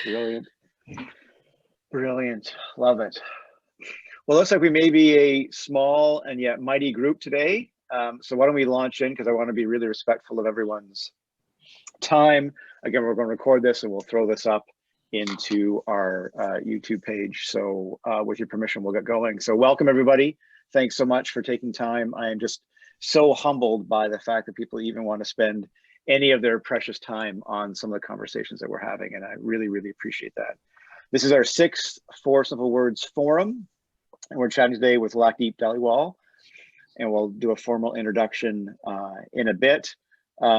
Brilliant. Brilliant. Love it. Well, looks like we may be a small and yet mighty group today. So why don't we launch in, because I want to be really respectful of everyone's time. Again, we're going to record this and we'll throw this up into our YouTube page. So with your permission, we'll get going. So welcome, everybody. Thanks so much for taking time. I am just so humbled by the fact that people even want to spend any of their precious time on some of the conversations that we're having. And I really, really appreciate that. This is our 6th Four Simple Words Forum. And we're chatting today with Lakdeep Dhaliwal, and we'll do a formal introduction in a bit.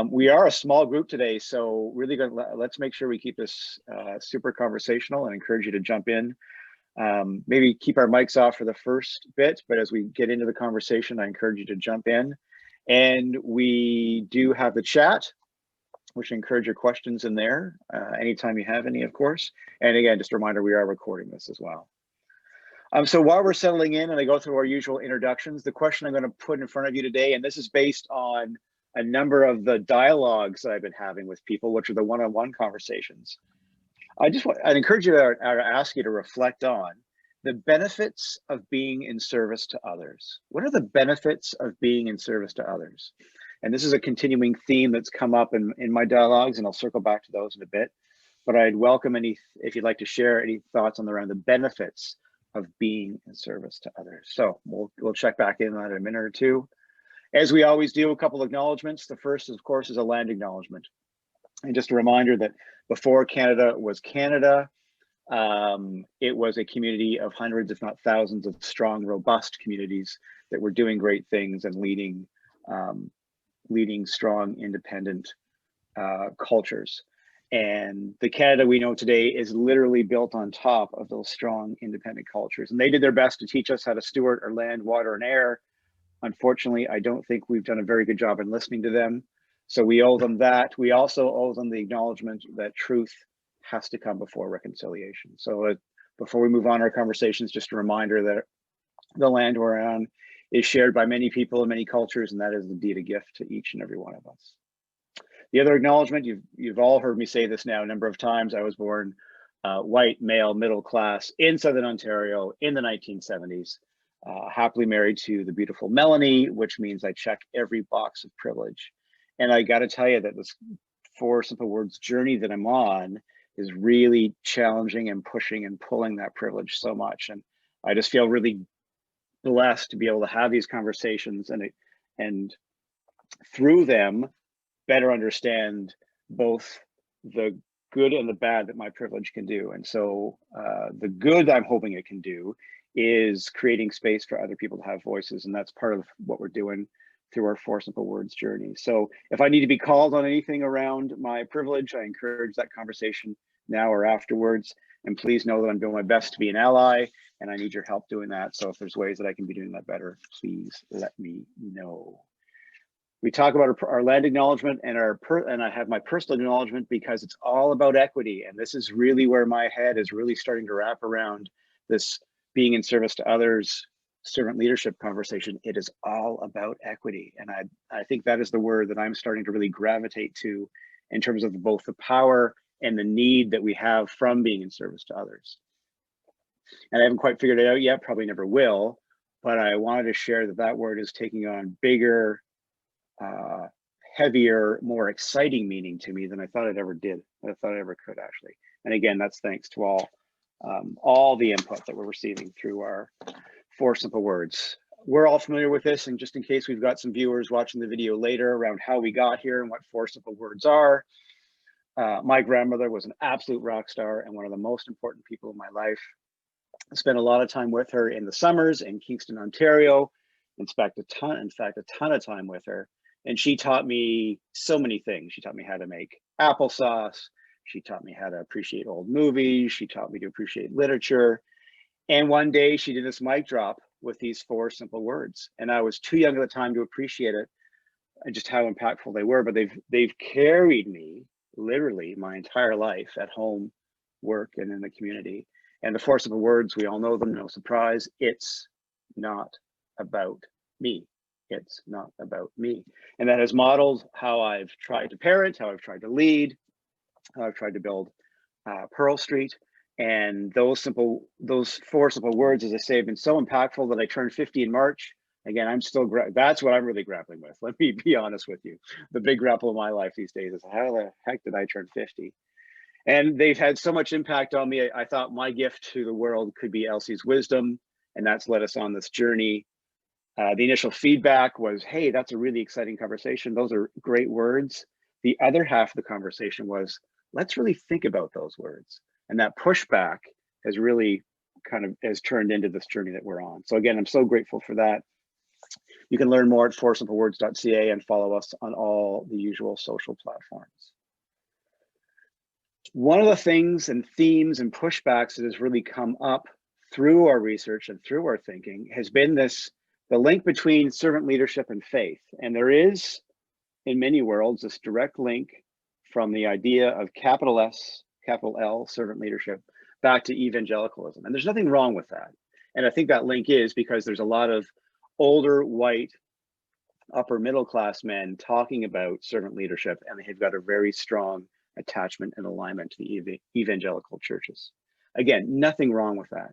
We are a small group today, so really let's make sure we keep this super conversational and encourage you to jump in. Maybe keep our mics off for the first bit, but as we get into the conversation, I encourage you to jump in. And we do have the chat, which I encourage your questions in there anytime you have any, of course. And again, just a reminder, we are recording this as well. So while we're settling in and I go through our usual introductions, the question I'm going to put in front of you today, and this is based on a number of the dialogues that I've been having with people, which are the one-on-one conversations. I'd encourage you to ask you to reflect on the benefits of being in service to others. What are the benefits of being in service to others? And this is a continuing theme that's come up in my dialogues, and I'll circle back to those in a bit. But I'd welcome if you'd like to share any thoughts around the benefits of being in service to others. So we'll check back in on it in a minute or two. As we always do, a couple acknowledgements. The first, of course, is a land acknowledgement. And just a reminder that before Canada was Canada, it was a community of hundreds, if not thousands, of strong, robust communities that were doing great things and leading strong, independent cultures. And the Canada we know today is literally built on top of those strong, independent cultures. And they did their best to teach us how to steward our land, water, and air. Unfortunately, I don't think we've done a very good job in listening to them. So we owe them that. We also owe them the acknowledgement that truth has to come before reconciliation. So before we move on our conversations, just a reminder that the land we're on is shared by many people and many cultures, and that is indeed a gift to each and every one of us. The other acknowledgement, you've all heard me say this now a number of times. I was born white, male, middle class in Southern Ontario in the 1970s, happily married to the beautiful Melanie, which means I check every box of privilege. And I got to tell you that this Four Simple Words journey that I'm on is really challenging and pushing and pulling that privilege so much. And I just feel really blessed to be able to have these conversations and through them better understand both the good and the bad that my privilege can do. And so the good I'm hoping it can do is creating space for other people to have voices. And that's part of what we're doing through our Four Simple Words journey. So if I need to be called on anything around my privilege, I encourage that conversation now or afterwards. And please know that I'm doing my best to be an ally, and I need your help doing that. So if there's ways that I can be doing that better, please let me know. We talk about our land acknowledgement and I have my personal acknowledgement because it's all about equity. And this is really where my head is really starting to wrap around this being in service to others, servant leadership conversation. It is all about equity. And I think that is the word that I'm starting to really gravitate to in terms of both the power and the need that we have from being in service to others. And I haven't quite figured it out yet, probably never will, but I wanted to share that word is taking on bigger, heavier, more exciting meaning to me than I thought it ever did. I thought I ever could, actually. And again, that's thanks to all the input that we're receiving through our Four Simple Words. We're all familiar with this, and just in case we've got some viewers watching the video later around how we got here and what Four Simple Words are, my grandmother was an absolute rock star and one of the most important people in my life. I spent a lot of time with her in the summers in Kingston, Ontario. In fact, a ton of time with her. And she taught me so many things. She taught me how to make applesauce. She taught me how to appreciate old movies. She taught me to appreciate literature. And one day she did this mic drop with these 4 simple words. And I was too young at the time to appreciate it and just how impactful they were. But they've carried me literally my entire life at home, work, and in the community. And the 4 simple words, we all know them, no surprise. It's not about me. It's not about me. And that has modeled how I've tried to parent, how I've tried to lead, how I've tried to build Pearl Street. And those 4 simple words, as I say, have been so impactful that I turned 50 in March. Again, I'm still, that's what I'm really grappling with. Let me be honest with you. The big grapple of my life these days is how the heck did I turn 50? And they've had so much impact on me. I thought my gift to the world could be Elsie's wisdom, and that's led us on this journey. The initial feedback was, hey, that's a really exciting conversation. Those are great words. The other half of the conversation was, let's really think about those words. And that pushback has really has turned into this journey that we're on. So again, I'm so grateful for that. You can learn more at FourSimpleWords.ca and follow us on all the usual social platforms. One of the things and themes and pushbacks that has really come up through our research and through our thinking has been the link between servant leadership and faith. And there is, in many worlds, this direct link from the idea of capital S, capital L, servant leadership, back to evangelicalism. And there's nothing wrong with that. And I think that link is because there's a lot of older, white, upper middle class men talking about servant leadership, and they've got a very strong attachment and alignment to the evangelical churches. Again, nothing wrong with that.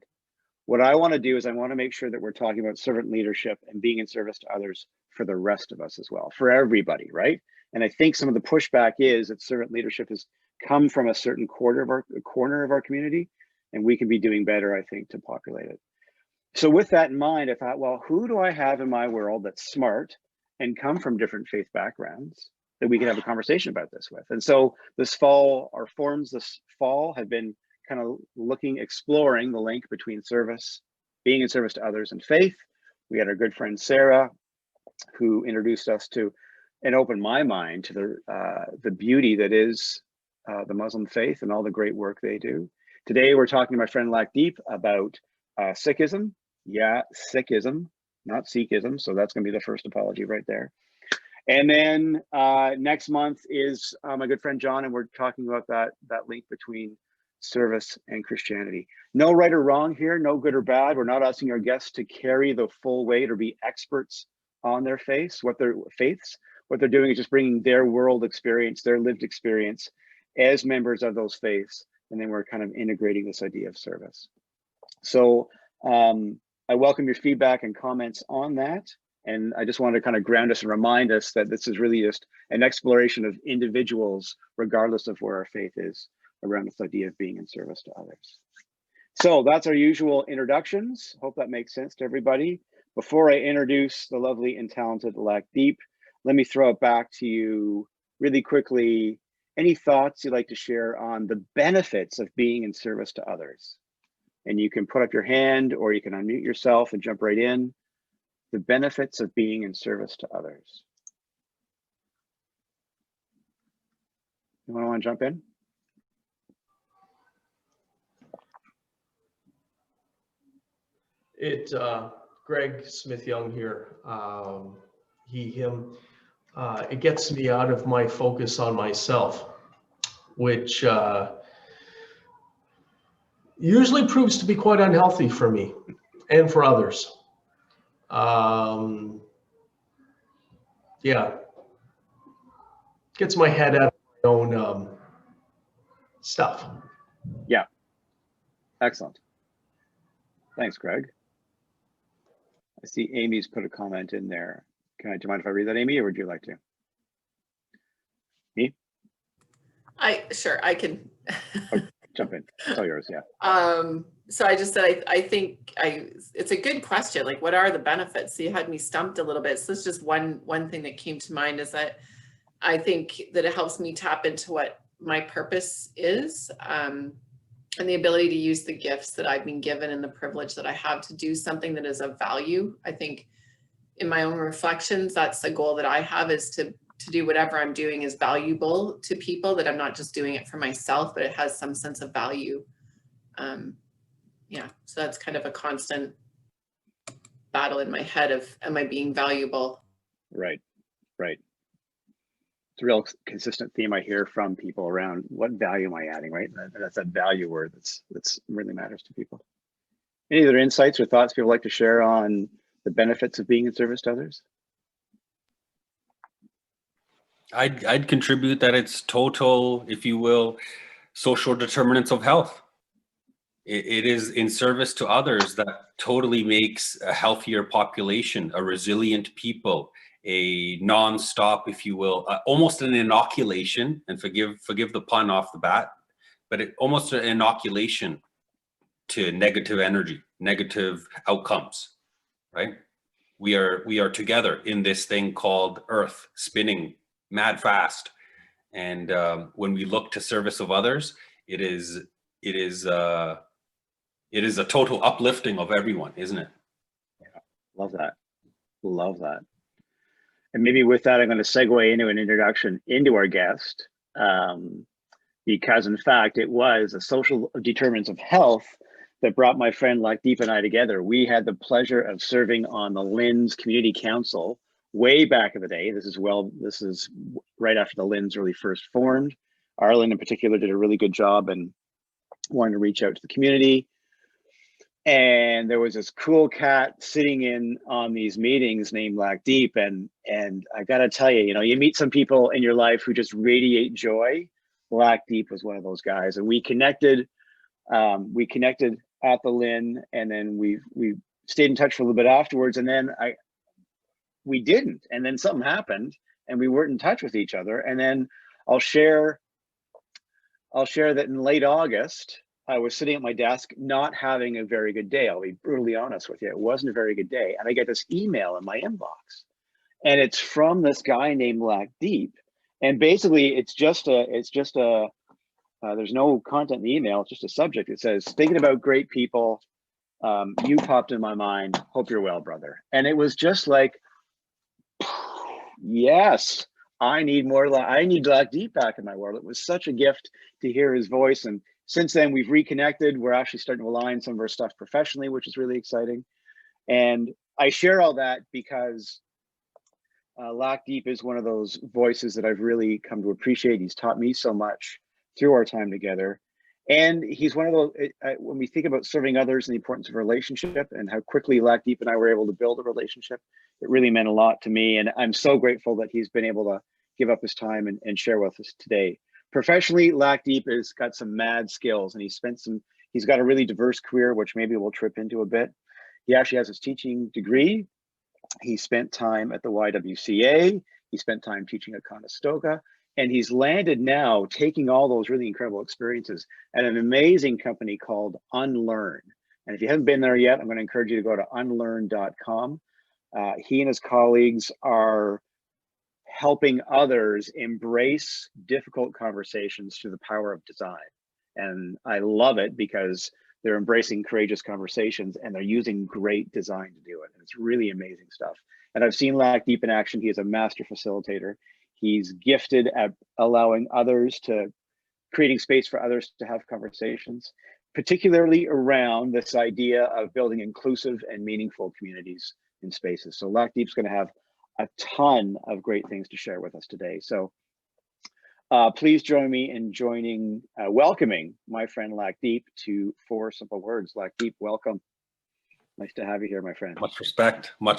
What I want to do is I want to make sure that we're talking about servant leadership and being in service to others for the rest of us as well, for everybody, right? And I think some of the pushback is that servant leadership has come from a certain corner of our community, and we can be doing better, I think, to populate it. So with that in mind, I thought, well, who do I have in my world that's smart and come from different faith backgrounds that we can have a conversation about this with? And so this fall, our forums this fall have been kind of exploring the link between service, being in service to others, and faith. We had our good friend Sarah, who introduced us to and opened my mind to the beauty that is the Muslim faith and all the great work they do. Today, we're talking to my friend Lakdeep about Sikhism. Yeah, Sikhism, not Sikhism. So that's going to be the first apology right there. And then next month is my good friend John, and we're talking about that link between service and Christianity. No right or wrong here, no good or bad. We're not asking our guests to carry the full weight or be experts on their faiths. What they're doing is just bringing their world experience, their lived experience as members of those faiths, and then we're kind of integrating this idea of service. So I welcome your feedback and comments on that. And I just want to kind of ground us and remind us that this is really just an exploration of individuals, regardless of where our faith is, around this idea of being in service to others. So that's our usual introductions. Hope that makes sense to everybody. Before I introduce the lovely and talented Lakdeep, let me throw it back to you really quickly. Any thoughts you'd like to share on the benefits of being in service to others? And you can put up your hand or you can unmute yourself and jump right in. The benefits of being in service to others. Anyone want to jump in? Greg Smith-Young here, he, him. It gets me out of my focus on myself, which usually proves to be quite unhealthy for me and for others. Yeah, gets my head out of my own stuff. Yeah, excellent. Thanks, Greg. I see Amy's put a comment in there. Do you mind if I read that, Amy, or would you like to? Me? Sure, I can. Oh, jump in. It's all yours, yeah. So I just said, I think it's a good question. Like, what are the benefits? So you had me stumped a little bit. So it's just one thing that came to mind is that I think that it helps me tap into what my purpose is, and the ability to use the gifts that I've been given and the privilege that I have to do something that is of value. I think in my own reflections, that's the goal that I have, is to do whatever I'm doing is valuable to people, that I'm not just doing it for myself, but it has some sense of value. Yeah, so that's kind of a constant battle in my head of, am I being valuable? Right, right. It's a real consistent theme I hear from people around what value am I adding, right? That's that value word that's really matters to people. Any other insights or thoughts people like to share on the benefits of being in service to others? I'd contribute that it's total, if you will, social determinants of health. It is in service to others that totally makes a healthier population, a resilient people, a non-stop, if you will, almost an inoculation, and forgive the pun off the bat, but almost an inoculation to negative energy, negative outcomes, right? We are together in this thing called Earth, spinning mad fast. And when we look to service of others, it is a total uplifting of everyone, isn't it? Yeah, love that. Love that. And maybe with that, I'm going to segue into an introduction into our guest, because in fact, it was a social determinants of health that brought my friend Lakdeep and I together. We had the pleasure of serving on the LINS Community Council way back in the day. This is right after the LINS really first formed. Arlen in particular did a really good job and wanted to reach out to the community. And there was this cool cat sitting in on these meetings named Lakdeep. And I gotta tell you, you meet some people in your life who just radiate joy. Lakdeep was one of those guys. And we connected at the Lynn, and then we stayed in touch for a little bit afterwards, and then we didn't, and then something happened and we weren't in touch with each other. And then I'll share that in late August, I was sitting at my desk not having a very good day. I'll be brutally honest with you. It wasn't a very good day. And I get this email in my inbox, and it's from this guy named Lakdeep. And basically it's just a there's no content in the email, it's just a subject. It says, thinking about great people, you popped in my mind, hope you're well, brother. And it was just like, yes, I need Lakdeep back in my world. It was such a gift to hear his voice. And since then we've reconnected. We're actually starting to align some of our stuff professionally, which is really exciting. And I share all that because Lakdeep is one of those voices that I've really come to appreciate. He's taught me so much through our time together. And he's one of those, when we think about serving others and the importance of relationship and how quickly Lakdeep and I were able to build a relationship, it really meant a lot to me. And I'm so grateful that he's been able to give up his time and share with us today. Professionally, Lakdeep has got some mad skills, and he's got a really diverse career, which maybe we'll trip into a bit. He actually has his teaching degree. He spent time at the YWCA. He spent time teaching at Conestoga. And he's landed now taking all those really incredible experiences at an amazing company called Unlearn. And if you haven't been there yet, I'm going to encourage you to go to unlearn.com. He and his colleagues are helping others embrace difficult conversations through the power of design. And I love it because they're embracing courageous conversations and they're using great design to do it. And it's really amazing stuff. And I've seen Lakdeep in action. He is a master facilitator. He's gifted at allowing others creating space for others to have conversations, particularly around this idea of building inclusive and meaningful communities in spaces. So Lakdeep's going to have a ton of great things to share with us today. So please join me in welcoming my friend Lakdeep to Four Simple Words. Lakdeep, welcome. Nice to have you here, my friend. Much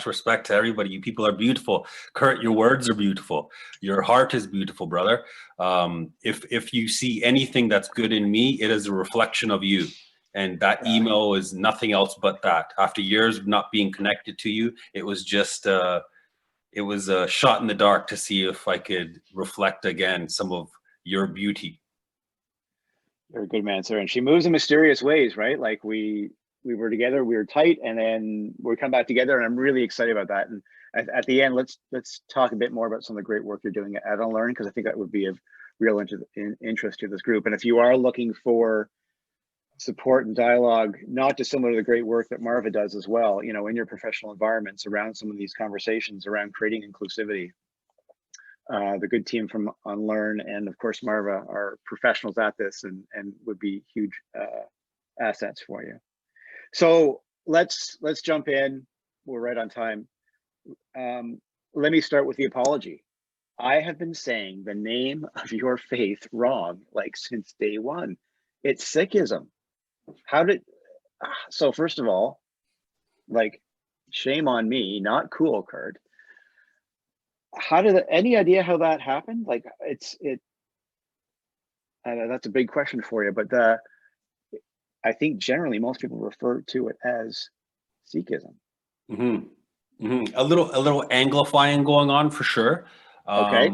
respect to everybody. You people are beautiful. Kurt, your words are beautiful. Your heart is beautiful, brother. If you see anything that's good in me, it is a reflection of you. And that email is nothing else but that. After years of not being connected to you, it was just it was a shot in the dark to see if I could reflect again some of your beauty. You're a good man, sir. And she moves in mysterious ways, right? Like we were together, we were tight, and then we come back together, and I'm really excited about that. And at the end, let's talk a bit more about some of the great work you're doing at Unlearn, because I think that would be of real interest to this group. And if you are looking for support and dialogue, not dissimilar to the great work that Marva does as well, in your professional environments around some of these conversations around creating inclusivity, the good team from Unlearn and of course Marva are professionals at this and would be huge assets for you. So let's jump in. We're right on time. Let me start with the apology. I have been saying the name of your faith wrong since day one. It's Sikhism. So first of all, shame on me, not cool, Kurt. Any idea how that happened? that's a big question for you, but I think generally most people refer to it as Sikhism. A little anglifying going on for sure. Okay.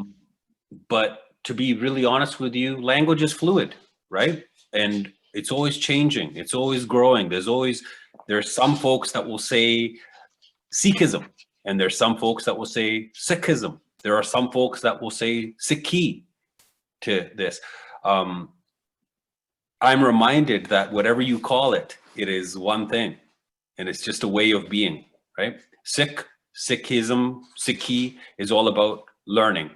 But to be really honest with you, language is fluid, right? And it's always changing. It's always growing. There's some folks that will say Sikhism, and there's some folks that will say Sikhism. There are some folks that will say Sikhi to this. I'm reminded that whatever you call it, it is one thing, and it's just a way of being, right? Sikhism, Sikhi is all about learning.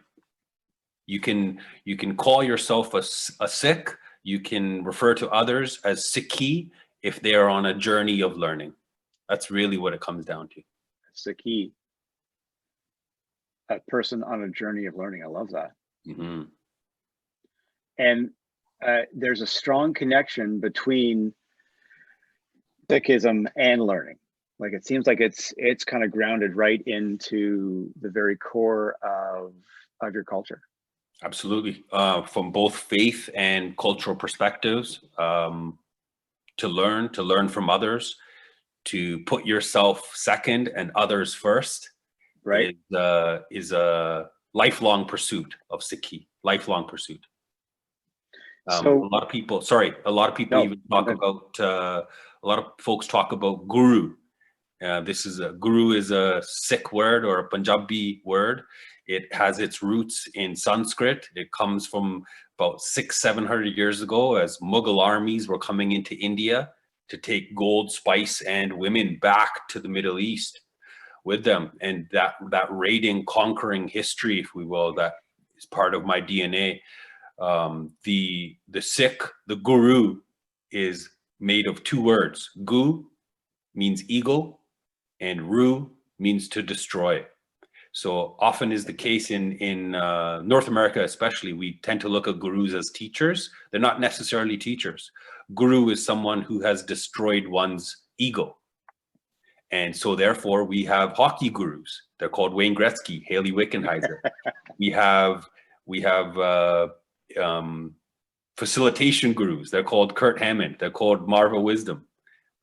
You can call yourself a Sikh. You can refer to others as Sikhi if they are on a journey of learning. That's really what it comes down to. Sikhi, a person on a journey of learning. I love that. Mm-hmm. And there's a strong connection between Sikhism and learning. Like it seems like it's kind of grounded right into the very core of your culture. Absolutely. From both faith and cultural perspectives, to learn from others, to put yourself second and others first, Right. is a lifelong pursuit of Sikhi, lifelong pursuit. So a lot of people even talk about, a lot of folks talk about guru. Guru is a Sikh word or a Punjabi word. It has its roots in Sanskrit. It comes from about 600-700 years ago as Mughal armies were coming into India to take gold, spice, and women back to the Middle East with them. And that raiding, conquering history, if we will, that is part of my DNA. The Sikh, the guru, is made of two words. Gu means ego, and ru means to destroy. So often is the case in North America, especially, we tend to look at gurus as teachers. They're not necessarily teachers. Guru is someone who has destroyed one's ego. And so therefore we have hockey gurus. They're called Wayne Gretzky, Haley Wickenheiser. we have facilitation gurus. They're called Kurt Hammond. They're called Marva Wisdom,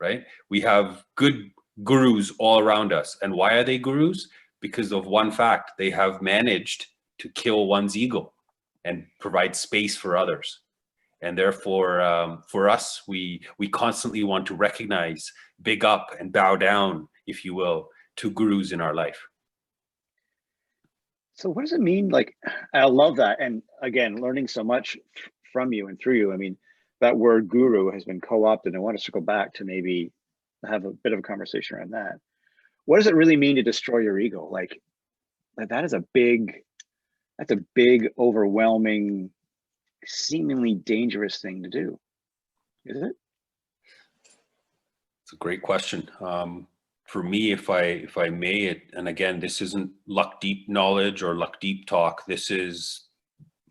right? We have good gurus all around us. And why are they gurus? Because of one fact: they have managed to kill one's ego and provide space for others. And therefore, for us, we constantly want to recognize, big up, and bow down, if you will, to gurus in our life. So what does it mean? Like, I love that. And again, learning so much from you and through you. I mean, that word guru has been co-opted. I want to circle back to maybe have a bit of a conversation around that. What does it really mean to destroy your ego? Like that's a big, overwhelming, seemingly dangerous thing to do. Is it? It's a great question. For me, if I may, and again, this isn't luck deep knowledge or luck deep talk. This is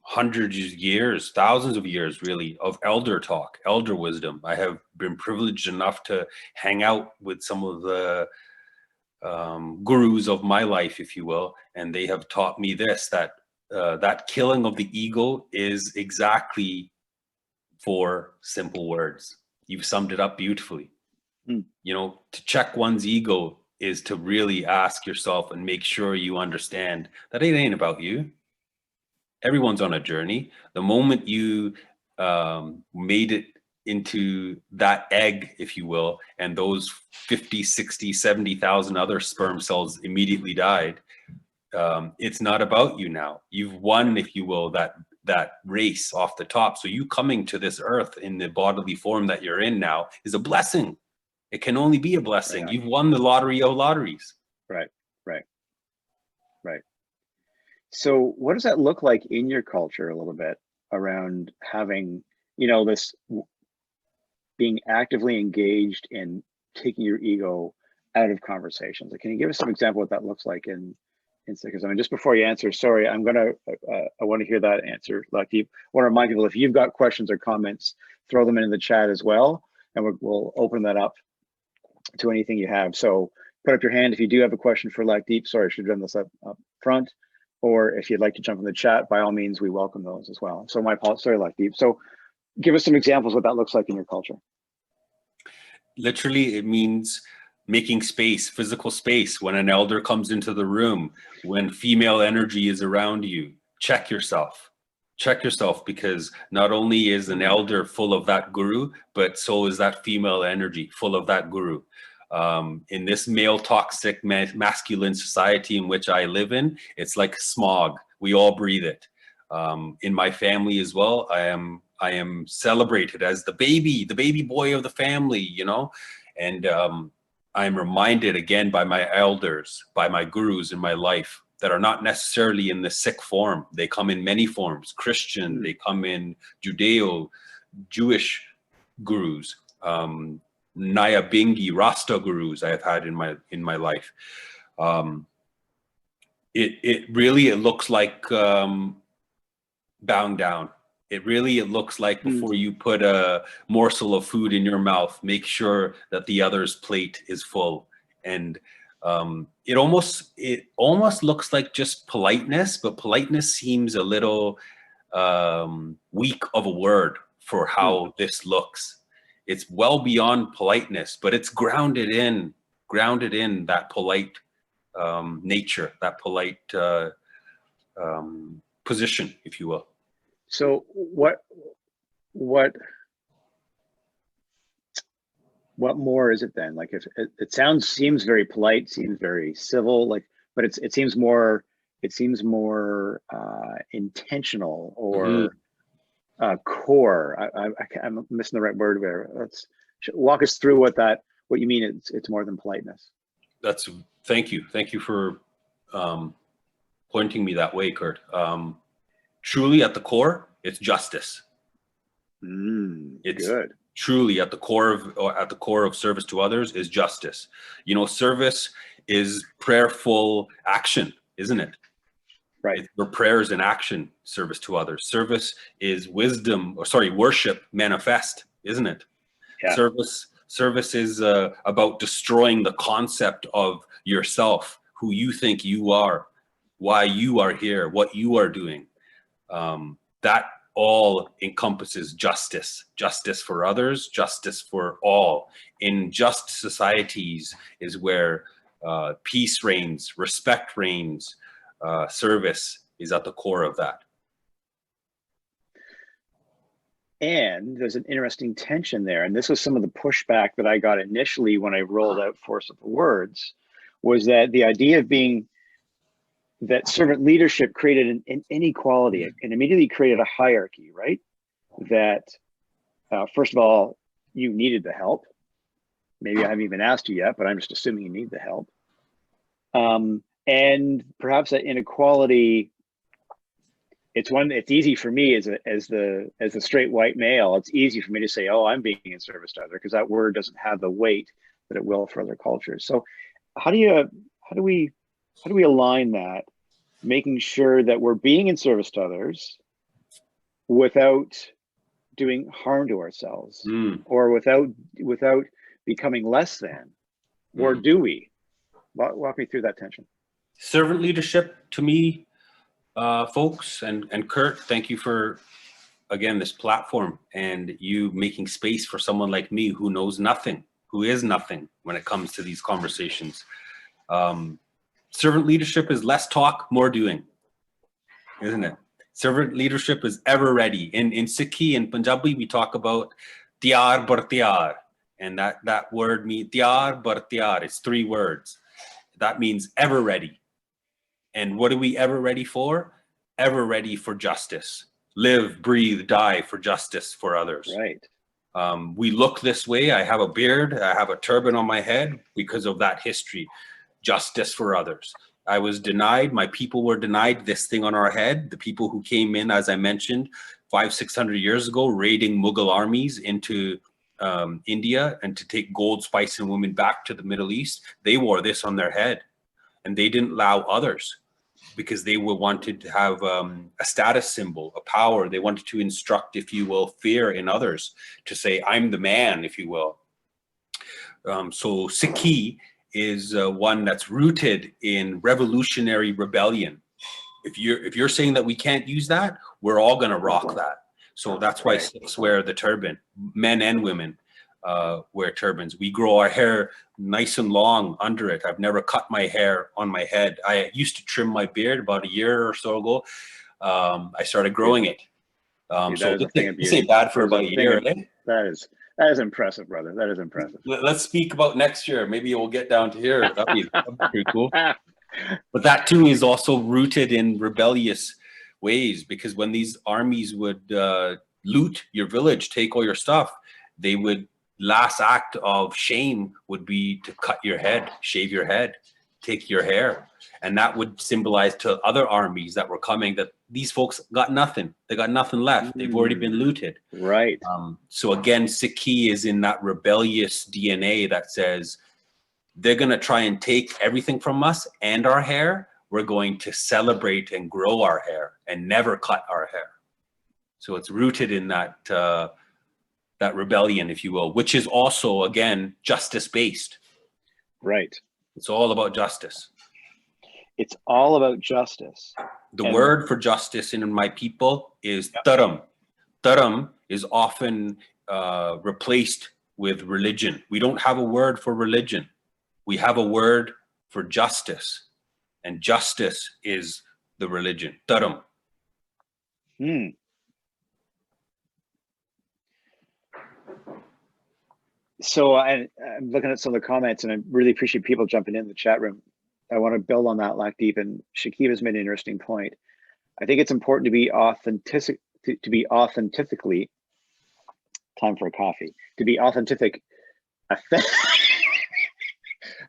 hundreds of years, thousands of years, really, of elder talk, elder wisdom. I have been privileged enough to hang out with some of the gurus of my life, if you will, and they have taught me this: that killing of the ego is exactly four simple words. You've summed it up beautifully. You know, to check one's ego is to really ask yourself and make sure you understand that it ain't about you. Everyone's on a journey. The moment you made it into that egg, if you will, and those 50, 60, 70,000 other sperm cells immediately died, it's not about you now. You've won, if you will, that race off the top. So you coming to this earth in the bodily form that you're in now is a blessing. It can only be a blessing. Right. You've won the lottery of lotteries. Right. So what does that look like in your culture a little bit around having, this being actively engaged in taking your ego out of conversations? Like, can you give us some example of what that looks like in Sikhism? I mean, just before you answer, sorry, I want to hear that answer. Lakdeep, I want to remind people, if you've got questions or comments, throw them in the chat as well, and we'll open that up to anything you have. So put up your hand if you do have a question for Lakdeep. Sorry, I should have done this up front. or if you'd like to jump in the chat, by all means, we welcome those as well. So my apologies, sorry, Lakdeep. So give us some examples of what that looks like in your culture. Literally, it means making space, physical space. When an elder comes into the room, when female energy is around you, check yourself. Check yourself, because not only is an elder full of that guru, but so is that female energy full of that guru. In this male toxic masculine society in which I live in, it's like smog. We all breathe it. In my family as well, I am celebrated as the baby boy of the family, you know, and I'm reminded again by my elders, by my gurus in my life, that are not necessarily in the Sikh form. They come in many forms. Christian, they come in Judeo, Jewish gurus, Naya Bingi, Rasta gurus I have had in my life. It really looks like bowing down. It looks like before you put a morsel of food in your mouth, make sure that the other's plate is full. And it almost looks like just politeness, but politeness seems a little weak of a word for how this looks. It's well beyond politeness, but it's grounded in that polite nature, that polite position, if you will. So what more is it then? Like, if it seems very polite, seems very civil, like, but it seems more intentional or core. I'm missing the right word there. Let's walk us through what you mean. It's more than politeness. Thank you for pointing me that way, Kurt. Truly at the core, it's justice. It's good. Truly at the core of service to others is justice. You know, service is prayerful action, isn't it? Right. Your prayers in action, service to others. Service is worship manifest, isn't it? Yeah. Service is about destroying the concept of yourself, who you think you are, why you are here, what you are doing. That all encompasses justice for others, justice for all. In just societies is where peace reigns, respect reigns, service is at the core of that. And there's an interesting tension there. And this was some of the pushback that I got initially when I rolled out Four Simple Words, was that the idea of that servant leadership created an inequality and immediately created a hierarchy, right? That first of all, you needed the help. Maybe I haven't even asked you yet, but I'm just assuming you need the help. And perhaps that inequality, it's easy for me as the straight white male, it's easy for me to say, oh, I'm being in service to other, because that word doesn't have the weight that it will for other cultures. So how do we align that, making sure that we're being in service to others without doing harm to ourselves, or without becoming less than, or do we? Walk me through that tension. Servant leadership, to me, folks, and Kurt, thank you for, again, this platform and you making space for someone like me who knows nothing, who is nothing when it comes to these conversations. Servant leadership is less talk, more doing, isn't it? Servant leadership is ever ready. In Sikhi and Punjabi, we talk about tiyar bar tiyar, and that word means tiyar bar tiyar. It's 3 words. That means ever ready. And what are we ever ready for? Ever ready for justice. Live, breathe, die for justice for others. Right. We look this way. I have a beard. I have a turban on my head because of that history. Justice for others. I was denied. My people were denied this thing on our head. The people who came in, as I mentioned, 500-600 years ago, raiding Mughal armies into India and to take gold, spice, and women back to the Middle East. They wore this on their head, and they didn't allow others because they wanted to have a status symbol, a power. They wanted to instruct, if you will, fear in others, to say, I'm the man, if you will. So Sikhi is one that's rooted in revolutionary rebellion. if you're saying that we can't use that, we're all going to rock that. So that's why Sikhs wear the turban. Men and women wear turbans. We grow our hair nice and long under it. I've never cut my hair on my head. I used to trim my beard about a year or so ago. I started growing it. So this ain't bad for about a year. That is impressive, brother. That is impressive. Let's speak about next year. Maybe we'll get down to here. That'd be pretty cool. But that too is also rooted in rebellious ways, because when these armies would loot your village, take all your stuff, they would, last act of shame would be to cut your head, shave your head, take your hair. And that would symbolize to other armies that were coming that these folks got nothing. They got nothing left. They've already been looted. Right. So again, Sikhi is in that rebellious DNA that says they're going to try and take everything from us and our hair. We're going to celebrate and grow our hair and never cut our hair. So it's rooted in that that rebellion, if you will, which is also, again, justice-based. Right. It's all about justice. It's all about justice. The word for justice in my people is dharam. Dharam is often replaced with religion. We don't have a word for religion. We have a word for justice. And justice is the religion, dharam. So I'm looking at some of the comments, and I really appreciate people jumping in the chat room. I want to build on that, Lakdeep, and Shakiba's made an interesting point. I think it's important to be authentically, time for a coffee, to be authentic.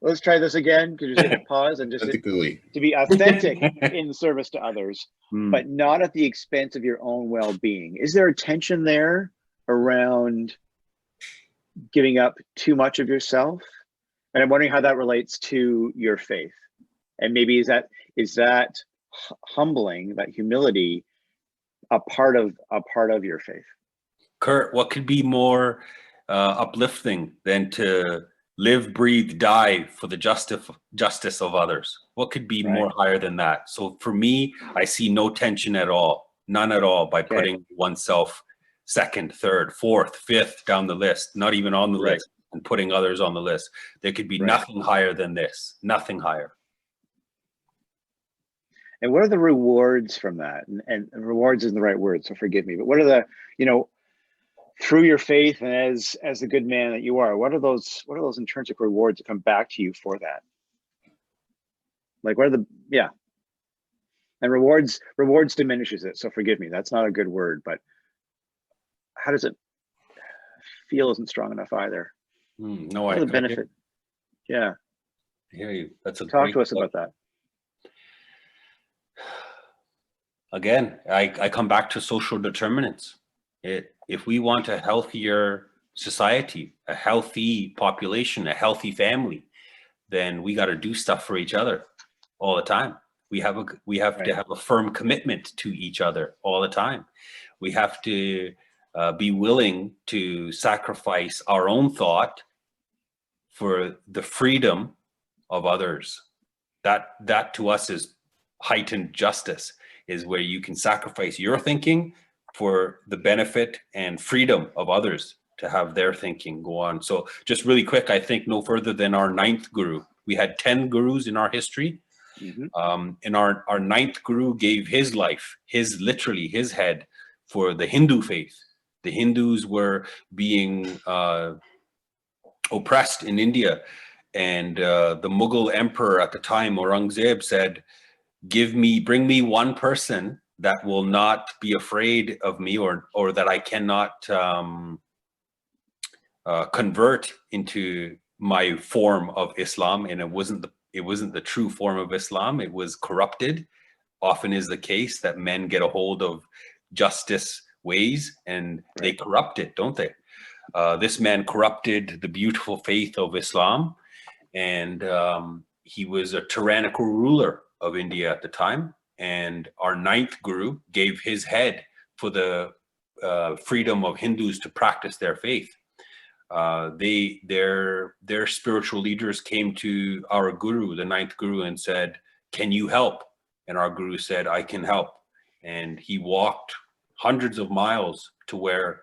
Let's try this again. Could you just hit pause and just to be authentic in service to others, but not at the expense of your own well-being. Is there a tension there around giving up too much of yourself? And I'm wondering how that relates to your faith. And maybe is that humbling, that humility, a part of your faith? Kurt, what could be more uplifting than to live, breathe, die for the justice of others? What could be more higher than that? So for me, I see no tension at all, none at all, by putting oneself second, third, fourth, fifth down the list, not even on the list, and putting others on the list. There could be nothing higher than this, nothing higher. And what are the rewards from that? And rewards isn't the right word, so forgive me, but what are the, through your faith and as the good man that you are, what are those intrinsic rewards that come back to you for that? Like, what are the, and rewards diminishes it, so forgive me, that's not a good word, but how does it feel isn't strong enough either? No, the benefit. Yeah. I hear you. That's a talk to us about that. Again, I come back to social determinants. If we want a healthier society, a healthy population, a healthy family, then we got to do stuff for each other all the time. We have to have a firm commitment to each other all the time. We have to be willing to sacrifice our own thought for the freedom of others. That to us is heightened justice, is where you can sacrifice your thinking for the benefit and freedom of others to have their thinking go on. So just really quick, I think no further than our 9th guru. We had 10 gurus in our history. And our 9th guru gave his life, literally his head, for the Hindu faith. The Hindus were being oppressed in India, and the Mughal emperor at the time, Aurangzeb, said, bring me one person that will not be afraid of me, or that I cannot convert into my form of Islam. And it wasn't the true form of Islam. It was corrupted. Often is the case that men get a hold of justice ways and they corrupt it, don't they? This man corrupted the beautiful faith of Islam, and he was a tyrannical ruler of India at the time. And our 9th guru gave his head for the freedom of Hindus to practice their faith. Their spiritual leaders came to our guru, the 9th guru, and said, "Can you help? And our guru said, I can help. And he walked hundreds of miles to where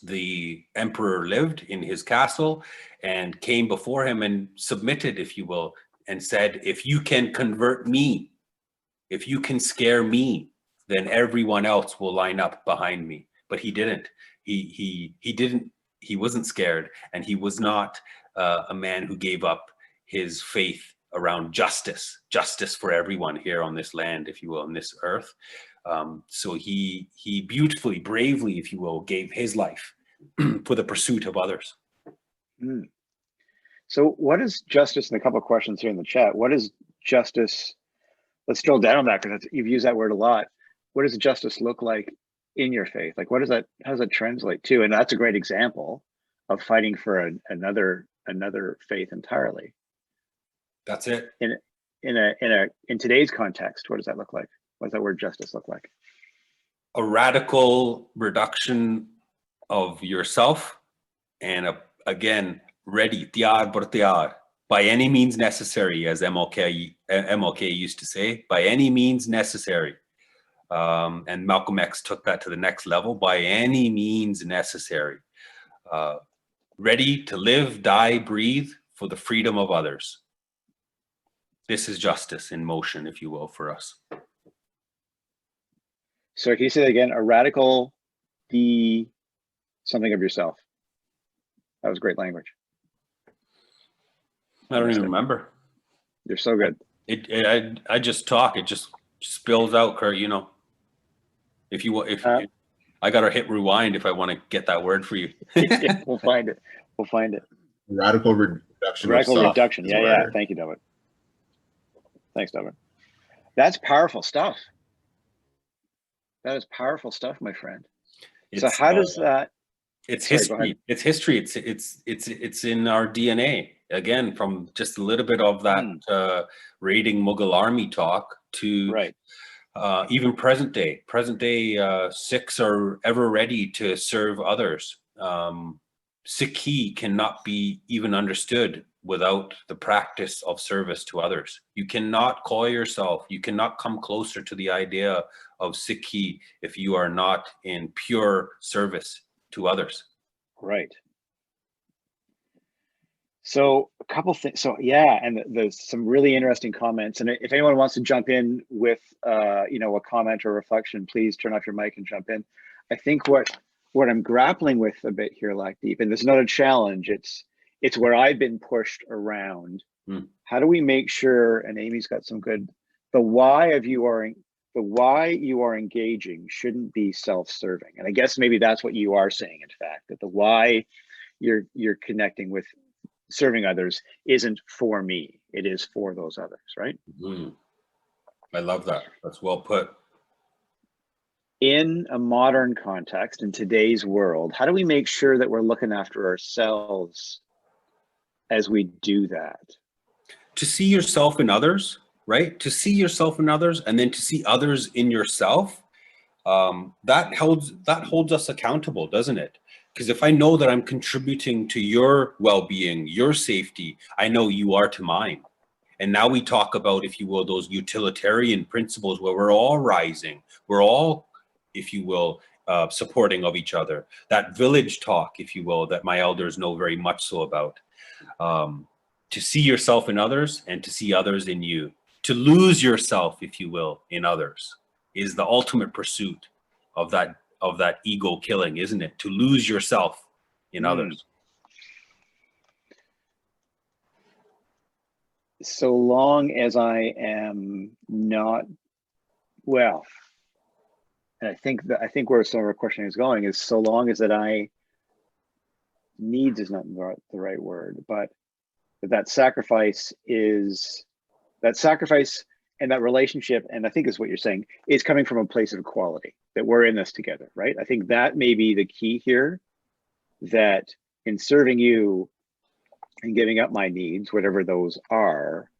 the emperor lived in his castle and came before him and submitted, if you will, and said, if you can convert me, if you can scare me, then everyone else will line up behind me. But he didn't. He didn't. He wasn't scared, and he was not a man who gave up his faith around justice for everyone here on this land, if you will, on this earth. So he beautifully, bravely, if you will, gave his life for the pursuit of others. Mm. So what is justice? And a couple of questions here in the chat. What is justice? Let's drill down on that, because you've used that word a lot. What does justice look like in your faith? Like, what does that, how does that translate to? And that's a great example of fighting for another faith entirely. That's it. In today's context, what does that look like? What does that word justice look like? A radical reduction of yourself, and again, ready, tiar por tiar, by any means necessary, as MLK used to say, by any means necessary. And Malcolm X took that to the next level, by any means necessary. Ready to live, die, breathe for the freedom of others. This is justice in motion, if you will, for us. So can you say that again? A radical something of yourself. That was great language. I don't even remember. You're so good. I just talk. It just spills out, Kurt. You know, if I gotta hit rewind if I want to get that word for you. Yeah, we'll find it. We'll find it. Radical reduction. Radical reduction. Yeah, yeah. Thank you, David. Thanks, David. That's powerful stuff. That is powerful stuff, my friend. So how does that? It's history. It's history. It's in our DNA. Again, from just a little bit of that raiding Mughal army talk to even present day. Present day Sikhs are ever ready to serve others. Sikhi cannot be even understood without the practice of service to others. You cannot call yourself, you cannot come closer to the idea of Sikhi if you are not in pure service to others. Right. So a couple things. So yeah, and there's some really interesting comments. And if anyone wants to jump in with a comment or reflection, please turn off your mic and jump in. I think what I'm grappling with a bit here, Lakdeep, and there's another challenge. It's where I've been pushed around. How do we make sure? And Amy's got some good. The why you are engaging shouldn't be self-serving. And I guess maybe that's what you are saying. In fact, that the why you're connecting with serving others isn't for me. It is for those others, right? I love that. That's well put. In a modern context, in today's world, how do we make sure that we're looking after ourselves as we do that? To see yourself in others, right? To see yourself in others, and then to see others in yourself. That holds us accountable, doesn't it? Because if I know that I'm contributing to your well-being, your safety, I know you are to mine. And now we talk about, if you will, those utilitarian principles where we're all rising, we're all, if you will, supporting of each other. That village talk, if you will, that my elders know very much so about. To see yourself in others and to see others in you. To lose yourself, if you will, in others is the ultimate pursuit of that ego killing, isn't it? To lose yourself in others. So long as I am not well, and I think where some of our questioning is going is so long as that needs is not the right word, but that sacrifice and that relationship, and I think is what you're saying, is coming from a place of equality, that we're in this together, right? I think that may be the key here, that in serving you and giving up my needs, whatever those are,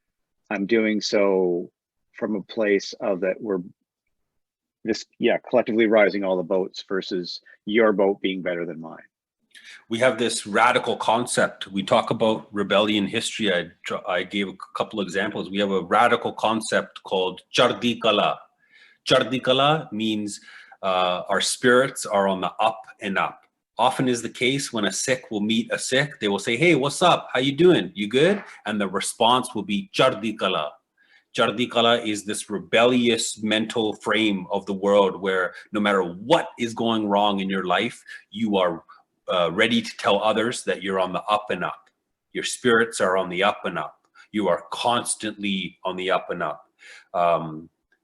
I'm doing so from a place of that we're collectively rising all the boats versus your boat being better than mine. We have this radical concept. We talk about rebellion history. I gave a couple of examples. We have a radical concept called Chardi Kala. Chardi Kala means our spirits are on the up and up. Often is the case when a Sikh will meet a Sikh, they will say, hey, what's up? How you doing? You good? And the response will be Chardi Kala. Chardi Kala is this rebellious mental frame of the world where no matter what is going wrong in your life, you are ready to tell others that you're on the up and up. Your spirits are on the up and up. You are constantly on the up and up.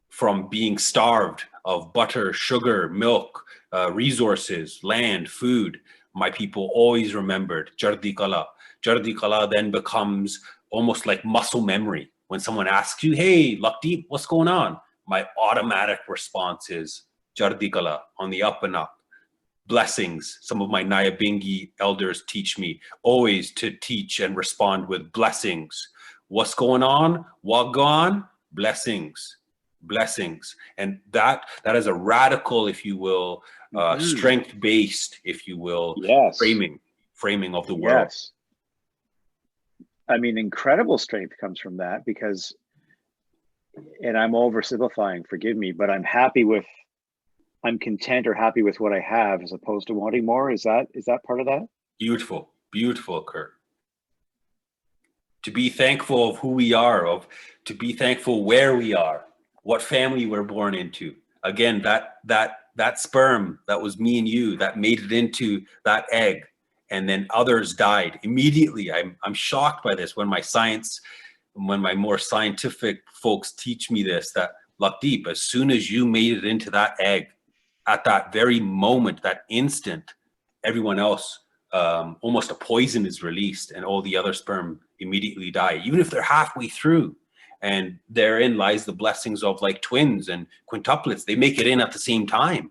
From being starved of butter, sugar, milk, resources, land, food, my people always remembered Chardi Kala. Chardi Kala then becomes almost like muscle memory. When someone asks you, hey, Lakdeep, what's going on? My automatic response is Chardi Kala, on the up and up. Blessings. Some of my Nyabingi elders teach me always to teach and respond with blessings. What's going on? Wagwan? Blessings. Blessings. And that is a radical, if you will, strength-based, if you will, Yes. framing of the world. Yes. I mean, incredible strength comes from that because, and I'm oversimplifying, forgive me, but I'm content or happy with what I have as opposed to wanting more. Is that part of that? Beautiful, beautiful, Kurt. To be thankful of who we are, to be thankful where we are, what family we're born into. Again, that sperm that was me and you that made it into that egg, and then others died immediately. I'm shocked by this when my more scientific folks teach me this, that Lakdeep, as soon as you made it into that egg, at that very moment, that instant, everyone else, almost a poison is released and all the other sperm immediately die, even if they're halfway through. And therein lies the blessings of like twins and quintuplets. They make it in at the same time,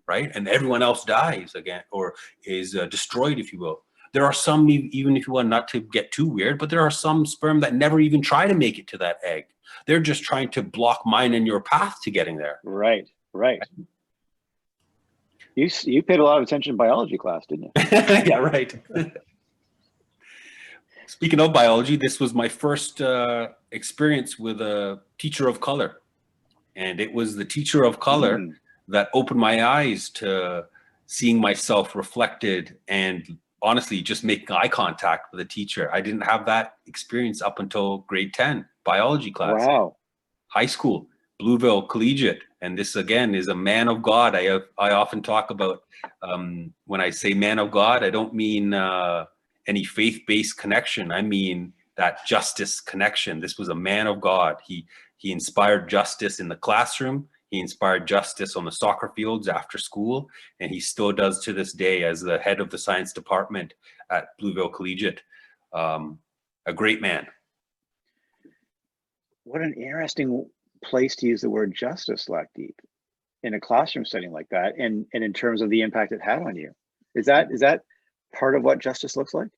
right? And everyone else dies again, or is destroyed, if you will. There are some, even if you want not to get too weird, but there are some sperm that never even try to make it to that egg. They're just trying to block mine and your path to getting there. Right. You paid a lot of attention in biology class, didn't you? Yeah, right. Speaking of biology, this was my first experience with a teacher of color. And it was the teacher of color that opened my eyes to seeing myself reflected and honestly just making eye contact with a teacher. I didn't have that experience up until grade 10 biology class. Wow. High school, Blueville Collegiate. And this again is a man of God. I often talk about, when I say man of God, I don't mean any faith-based connection. I mean that justice connection. This was a man of God. He inspired justice in the classroom. He inspired justice on the soccer fields after school, and he still does to this day as the head of the science department at Blueville Collegiate. A great man. What an interesting place to use the word justice, Lakdeep, in a classroom setting like that, and in terms of the impact it had on you. Is that part of what justice looks like?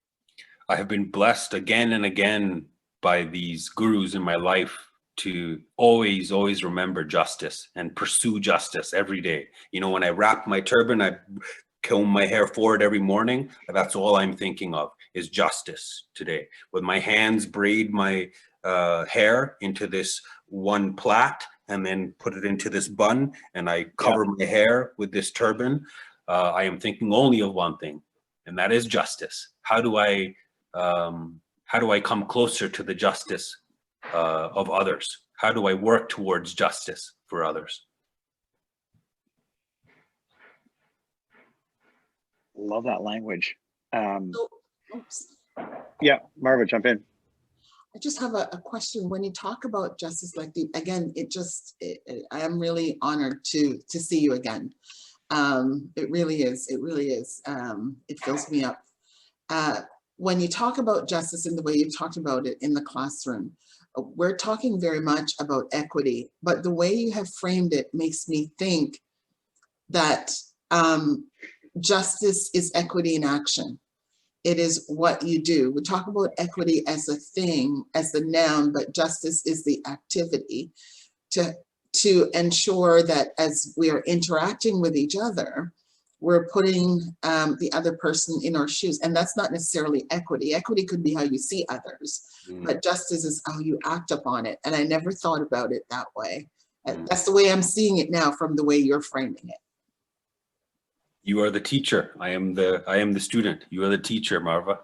I have been blessed again and again by these gurus in my life to always remember justice and pursue justice every day. You know, when I wrap my turban, I comb my hair forward every morning. That's all I'm thinking of is justice today. With my hands, braid my hair into this one plait and then put it into this bun, and I cover my hair with this turban. I am thinking only of one thing, and that is justice. How do I come closer to the justice of others? How do I work towards justice for others? Love that language. Oops. Yeah, Marva, jump in. I just have a question. When you talk about justice, like again, I am really honored to see you again. It really is. It really is. It fills me up. When you talk about justice in the way you talked about it in the classroom, we're talking very much about equity, but the way you have framed it makes me think that justice is equity in action. It is what you do. We talk about equity as a thing, as the noun, but justice is the activity to ensure that as we are interacting with each other, we're putting the other person in our shoes. And that's not necessarily equity. Equity could be how you see others, but justice is how you act upon it. And I never thought about it that way. That's the way I'm seeing it now from the way you're framing it. You are the teacher. I am the student. You are the teacher, Marva.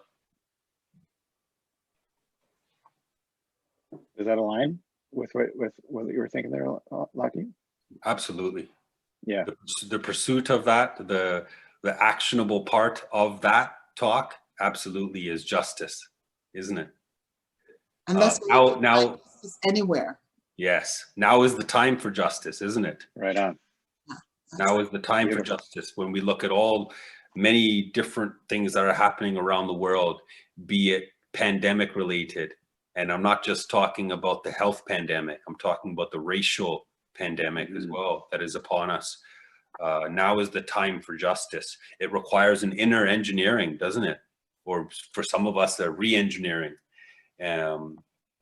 Does that align with what you were thinking there, Lucky? Absolutely. Yeah. The pursuit of that, the actionable part of that talk, absolutely is justice, isn't it? And that's now anywhere. Yes. Now is the time for justice, isn't it? Right on. Now is the time for justice. When we look at many different things that are happening around the world, be it pandemic related, and I'm not just talking about the health pandemic, I'm talking about the racial pandemic as well that is upon us. Now is the time for justice. It requires an inner engineering, doesn't it? Or for some of us, a re-engineering, a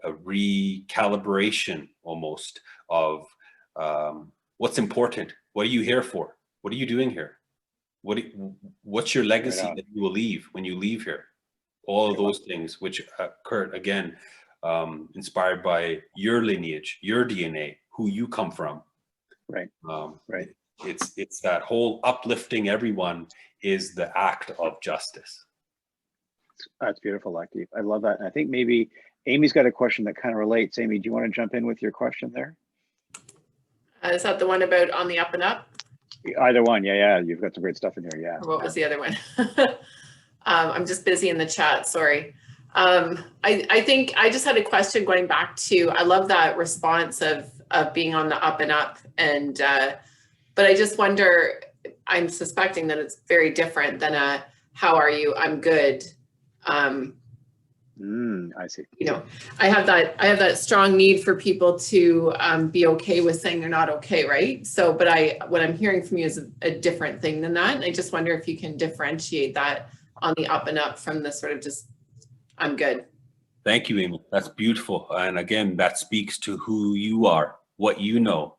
recalibration almost of what's important. What are you here for? What are you doing here? What's your legacy that you will leave when you leave here? All of those things, which Kurt, again, inspired by your lineage, your DNA, who you come from. Right. Right. It's that whole uplifting everyone is the act of justice. That's beautiful, Lucky. I love that. And I think maybe Amy's got a question that kind of relates. Amy, do you want to jump in with your question there? Is that the one about on the up and up? Either one. Yeah. You've got some great stuff in here. Yeah. Or what was the other one? I'm just busy in the chat. Sorry. I think I just had a question going back to, I love that response of being on the up and up. And, but I just wonder, I'm suspecting that it's very different than a, how are you? I'm good. I see. You know, I have that strong need for people to be okay with saying they're not okay, right? So, but what I'm hearing from you is a different thing than that. And I just wonder if you can differentiate that on the up and up from the sort of just, I'm good. Thank you, Amy. That's beautiful. And again, that speaks to who you are, what you know,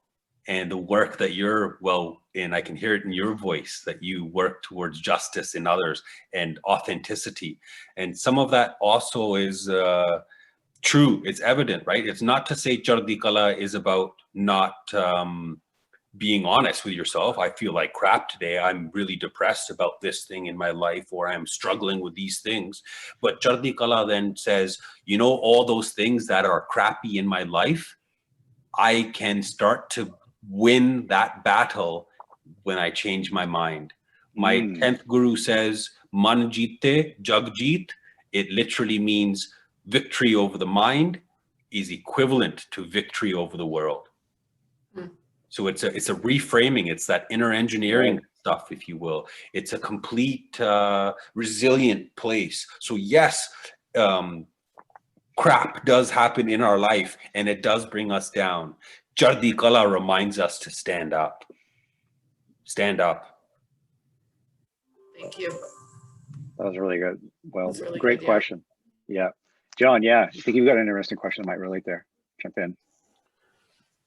and the work that you're well in. I can hear it in your voice that you work towards justice in others and authenticity. And some of that also is true. It's evident, right? It's not to say Chardi Kala is about not being honest with yourself. I feel like crap today. I'm really depressed about this thing in my life, or I'm struggling with these things. But Chardi Kala then says, you know, all those things that are crappy in my life, I can start to win that battle when I change my mind. My 10th guru says, Man jeete, jag jeet. It literally means victory over the mind is equivalent to victory over the world. So it's a reframing. It's that inner engineering stuff, if you will. It's a complete resilient place. So yes, crap does happen in our life and it does bring us down. Chardi Kala reminds us to stand up. Stand up. Thank you. That was really good. Well, Really great good, question. Yeah. John, I think you've got an interesting question that might relate there. Jump in.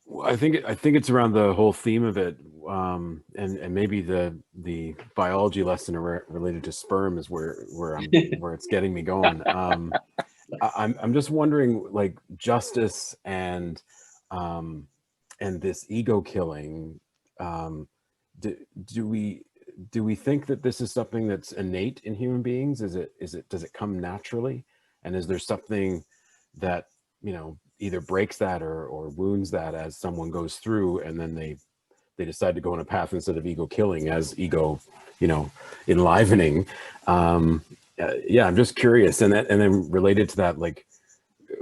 Well, I think it's around the whole theme of it, and maybe the biology lesson related to sperm is where it's getting me going. I'm just wondering, like, justice and this ego killing. Do we think that this is something that's innate in human beings? Does it come naturally? And is there something that, you know, either breaks that or wounds that as someone goes through, and then they decide to go on a path instead of ego killing as ego, you know, enlivening? Yeah, I'm just curious. And then related to that, like,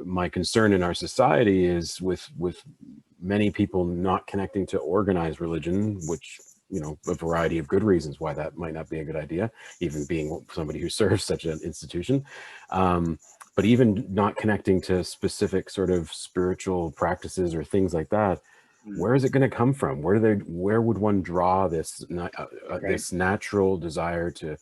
my concern in our society is with many people not connecting to organized religion, which, you know, a variety of good reasons why that might not be a good idea, even being somebody who serves such an institution. But even not connecting to specific sort of spiritual practices or things like that, where is it going to come from? Where would one draw this this natural desire to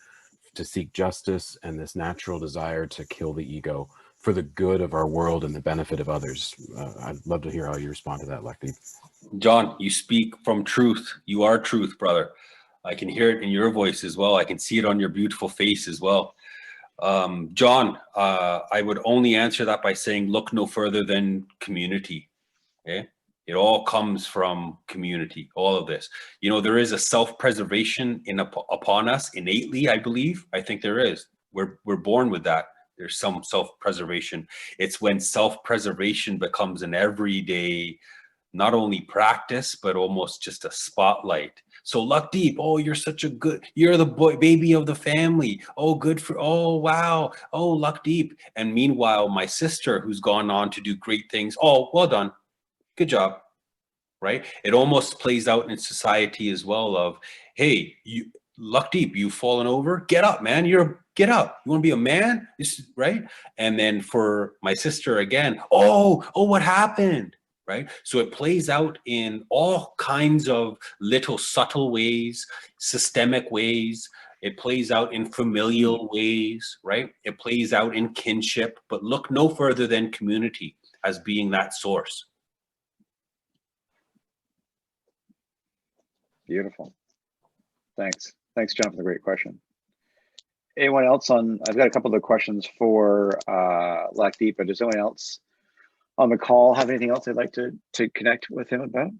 seek justice and this natural desire to kill the ego for the good of our world and the benefit of others? I'd love to hear how you respond to that, Lucky. John, you speak from truth. You are truth, brother. I can hear it in your voice as well. I can see it on your beautiful face as well. John, I would only answer that by saying, look no further than community. Okay. It all comes from community, all of this. You know, there is a self-preservation upon us innately, I believe. I think there is. We're born with that. There's some self-preservation. It's when self-preservation becomes an everyday, not only practice, but almost just a spotlight. So Luckdeep, oh, you're the baby of the family. Oh, oh, wow. Oh, Luckdeep. And meanwhile, my sister, who's gone on to do great things. Oh, well done. Good job, right? It almost plays out in society as well of, hey, Luckdeep, you've fallen over. Get up, man. Get up. You want to be a man, right? And then for my sister again, oh, what happened, right? So it plays out in all kinds of little subtle ways, systemic ways. It plays out in familial ways, right? It plays out in kinship, but look no further than community as being that source. Beautiful. Thanks. Thanks, John, for the great question. Anyone else I've got a couple of questions for Luckdeep, but does anyone else on the call have anything else they'd like to connect with him about?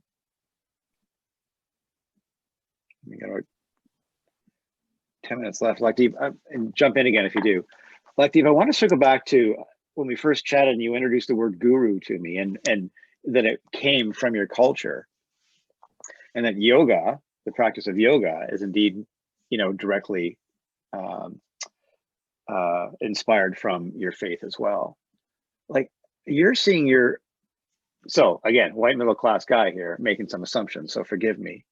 We got about 10 minutes left. Luckdeep, and jump in again if you do. Luckdeep, I want to circle back to when we first chatted and you introduced the word guru to me, and that it came from your culture. And that yoga, the practice of yoga, is indeed, directly inspired from your faith as well. Like you're seeing so again, white middle class guy here making some assumptions, so forgive me.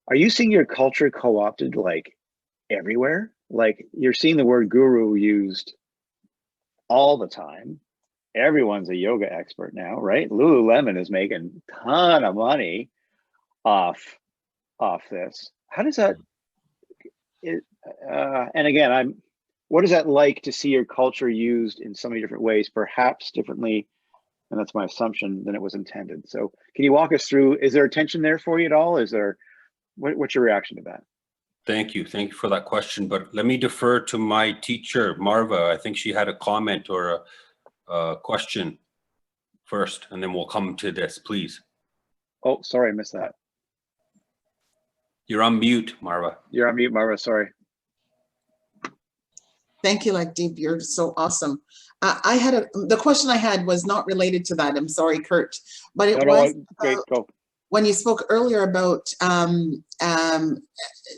Are you seeing your culture co-opted like everywhere? Like you're seeing the word guru used all the time. Everyone's a yoga expert now, right? Lululemon is making a ton of money off this. How does that and again, what is that like to see your culture used in so many different ways, perhaps differently, and that's my assumption, than it was intended? So can you walk us through, is there a tension there for you at all? What's your reaction to that? Thank you for that question, but let me defer to my teacher, Marva. I think she had a comment or a question first, and then we'll come to this, please. Oh, sorry, I missed that. You're on mute, Marva. You're on mute, Marva, sorry. Thank you, Luckdeep. You're so awesome. The question I had was not related to that. I'm sorry, Kurt, but it was great, go. When you spoke earlier about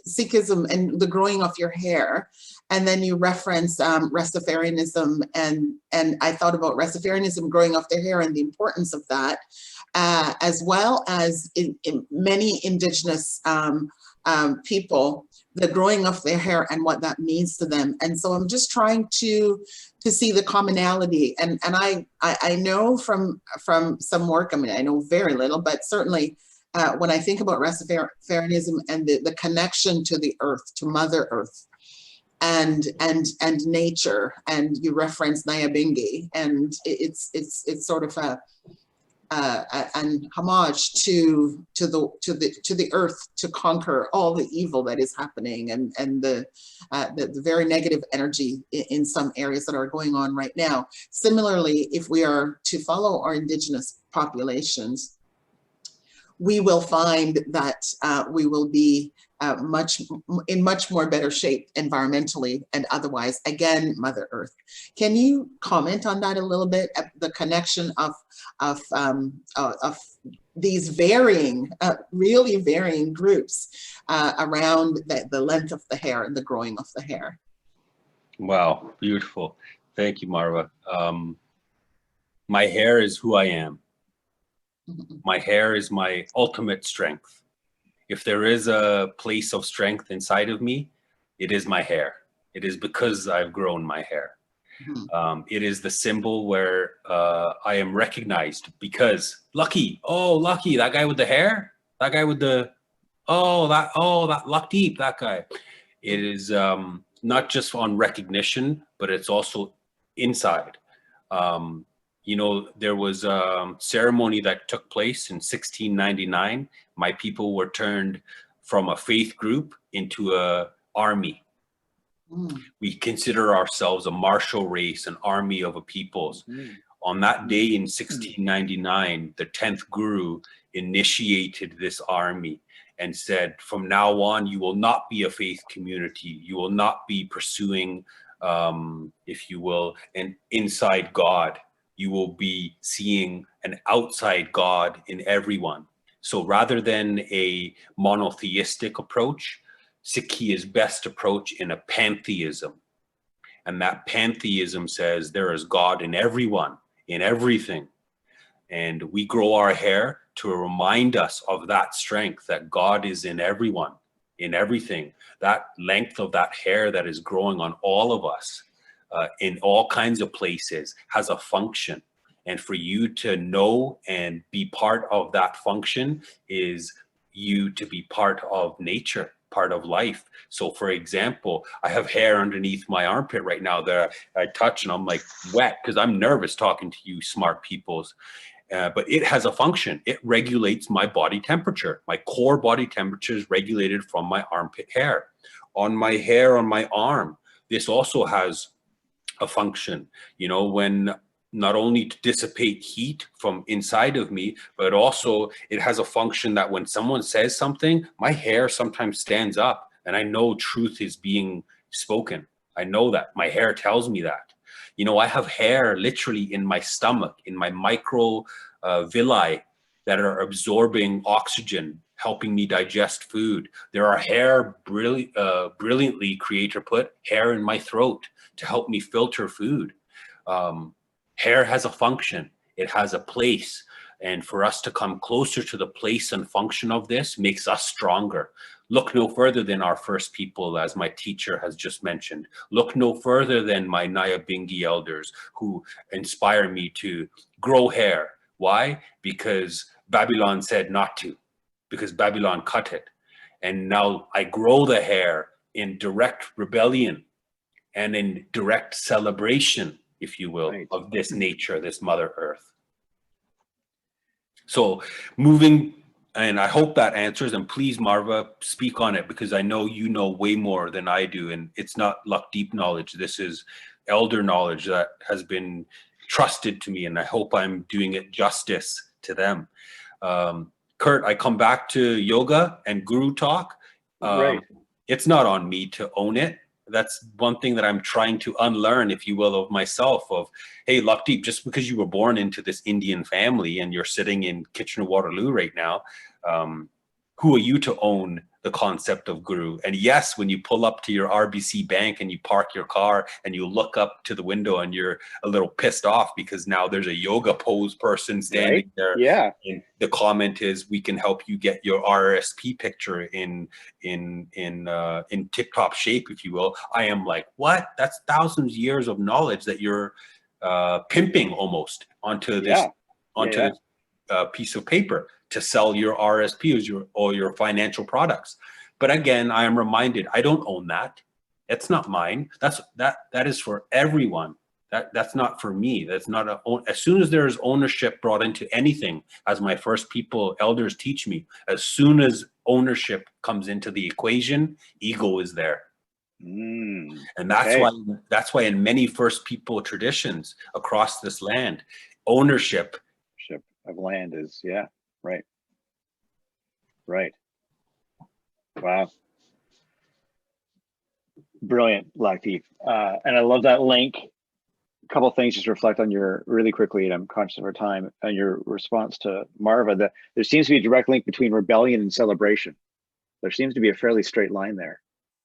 Sikhism and the growing of your hair, and then you referenced Rastafarianism, and I thought about Rastafarianism growing off their hair and the importance of that, as well as in many indigenous people, the growing of their hair and what that means to them. And so I'm just trying to see the commonality. And I know from some work, I mean, I know very little, but certainly when I think about Rastafarianism and the connection to the earth, to Mother Earth, and nature, and you reference Nyabingi, and it's sort of an homage to the earth to conquer all the evil that is happening, and the very negative energy in some areas that are going on right now. Similarly, if we are to follow our indigenous populations, we will find that we will be in much more better shape environmentally and otherwise. Again, Mother Earth. Can you comment on that a little bit? The connection of these varying, really varying groups around the length of the hair and the growing of the hair. Wow, beautiful. Thank you, Marva. My hair is who I am. My hair is my ultimate strength. If there is a place of strength inside of me, it is my hair. It is because I've grown my hair. It is the symbol where I am recognized because Lucky, that guy with the hair, that guy with the, that Luckdeep, that guy. It is not just on recognition, but it's also inside. You know, there was a ceremony that took place in 1699. My people were turned from a faith group into a army. We consider ourselves a martial race, an army of a peoples. On that day in 1699, the 10th Guru initiated this army and said, from now on, you will not be a faith community. You will not be pursuing, if you will, an inside God. You will be seeing an outside God in everyone. So rather than a monotheistic approach, Sikhi's best approach in a pantheism. And that pantheism says there is God in everyone, in everything. And we grow our hair to remind us of that strength, that God is in everyone, in everything. That length of that hair that is growing on all of us, in all kinds of places, has a function. And for you to know and be part of that function is you to be part of nature, part of life. So for example, I have hair underneath my armpit right now that I touch and I'm like wet because I'm nervous talking to you smart peoples. But it has a function. It regulates my body temperature. My core body temperature is regulated from my armpit hair. On my hair on my arm, this also has a function, you know, when not only to dissipate heat from inside of me, but also it has a function that when someone says something, my hair sometimes stands up and I know truth is being spoken. I know that. My hair tells me that. You know, I have hair literally in my stomach, in my micro villi that are absorbing oxygen, helping me digest food. There are hair, brilliantly creator put hair in my throat to help me filter food. Hair has a function, it has a place. And for us to come closer to the place and function of this makes us stronger. Look no further than our first people, as my teacher has just mentioned. Look no further than my Nyabingi elders who inspire me to grow hair. Why? Because Babylon said not to, because Babylon cut it. And now I grow the hair in direct rebellion and in direct celebration, if you will, Right. of this nature, this Mother Earth. So moving, and I hope that answers, and please, Marva, speak on it because I know you know way more than I do, and it's not luck deep knowledge. This is elder knowledge that has been trusted to me, and I hope I'm doing it justice to them. Kurt, I come back to yoga and guru talk. Right. It's not on me to own it. That's one thing that I'm trying to unlearn, if you will, of myself of, hey, Lakdeep, just because you were born into this Indian family and you're sitting in Kitchener-Waterloo right now, who are you to own the concept of guru? And yes, when you pull up to your RBC bank and you park your car and you look up to the window and you're a little pissed off because now there's a yoga pose person standing there. Yeah. And the comment is, we can help you get your RSP picture in tip-top shape, if you will. I am like, what? That's thousands of years of knowledge that you're pimping almost onto this, this piece of paper to sell your RSP or your financial products. But again, I am reminded, I don't own that. It's not mine. That is for everyone. That's not for me. That's not as soon as there is ownership brought into anything, as my first people elders teach me, as soon as ownership comes into the equation, ego is there. And that's why in many first people traditions across this land, ownership of land is, right. Wow. Brilliant, Lakdeep. And I love that link. A couple of things just to reflect on your really quickly, and I'm conscious of our time, and your response to Marva, that there seems to be a direct link between rebellion and celebration. There seems to be a fairly straight line there,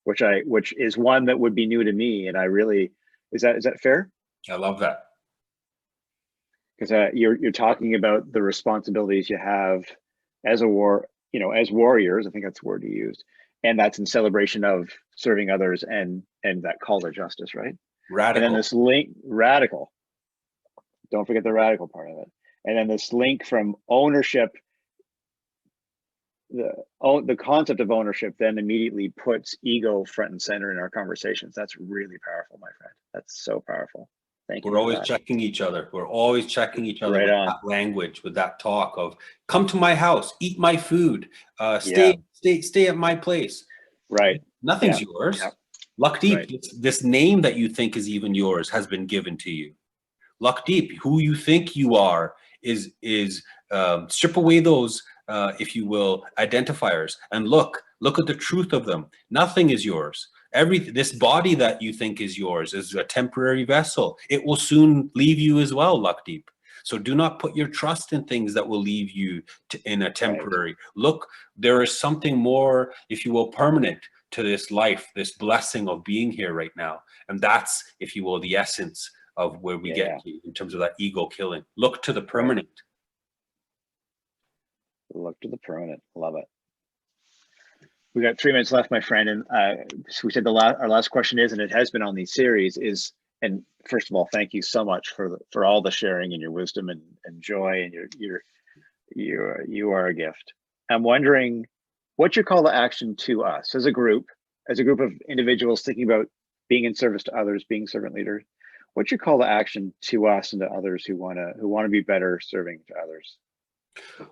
which is one that would be new to me. And I really, is that fair? I love that. Because you're talking about the responsibilities you have as a as warriors. I think that's the word you used, and that's in celebration of serving others and that call to justice, right? Radical. And then this link, radical. Don't forget the radical part of it. And then this link from ownership. The concept of ownership then immediately puts ego front and center in our conversations. That's really powerful, my friend. That's so powerful. Thank you. We're always checking each other. We're always checking each other with that language, with that talk of come to my house, eat my food, stay Stay at my place. Right. Nothing's Yeah. yours. Yeah. Luck Deep, Right. this name that you think is even yours has been given to you. Luck Deep, who you think you are is strip away those, if you will, identifiers, and look at the truth of them. Nothing is yours. This body that you think is yours is a temporary vessel. It will soon leave you as well, Luck Deep. So do not put your trust in things that will leave you in a temporary. Right. Look, there is something more, if you will, permanent to this life, this blessing of being here right now. And that's, if you will, the essence of where we get to in terms of that ego killing. Look to the permanent. Look to the permanent. Love it. We got 3 minutes left, my friend. And so we said our last question is, and it has been on these series, is, and first of all, thank you so much for all the sharing and your wisdom and joy, and you are a gift. I'm wondering, what's your call to action to us as a group of individuals thinking about being in service to others, being servant leaders? What's your call to action to us and to others who want to be better serving to others?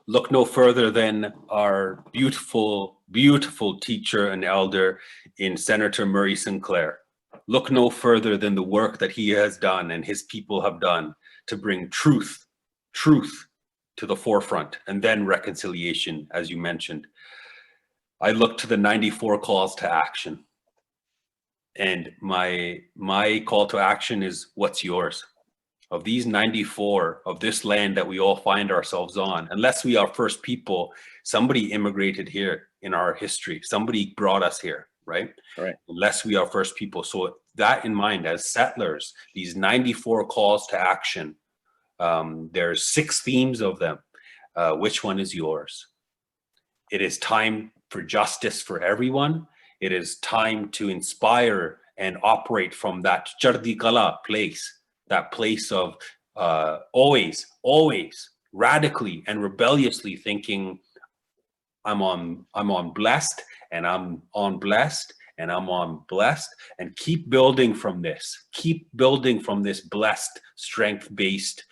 Look no further than our beautiful, beautiful teacher and elder in Senator Murray Sinclair. Look no further than the work that he has done and his people have done to bring truth to the forefront, and then reconciliation, as you mentioned. I look to the 94 calls to action. And my call to action is, what's yours? Of these 94 of this land that we all find ourselves on, unless we are first people, somebody immigrated here in our history. Somebody brought us here, right? Right. Unless we are first people. So that in mind, as settlers, these 94 calls to action, there's 6 themes of them. Which one is yours? It is time for justice for everyone. It is time to inspire and operate from that chardi kala place, that place of always radically and rebelliously thinking, I'm on blessed, and I'm on blessed, and I'm on blessed, and keep building from this. Keep building from this blessed, strength-based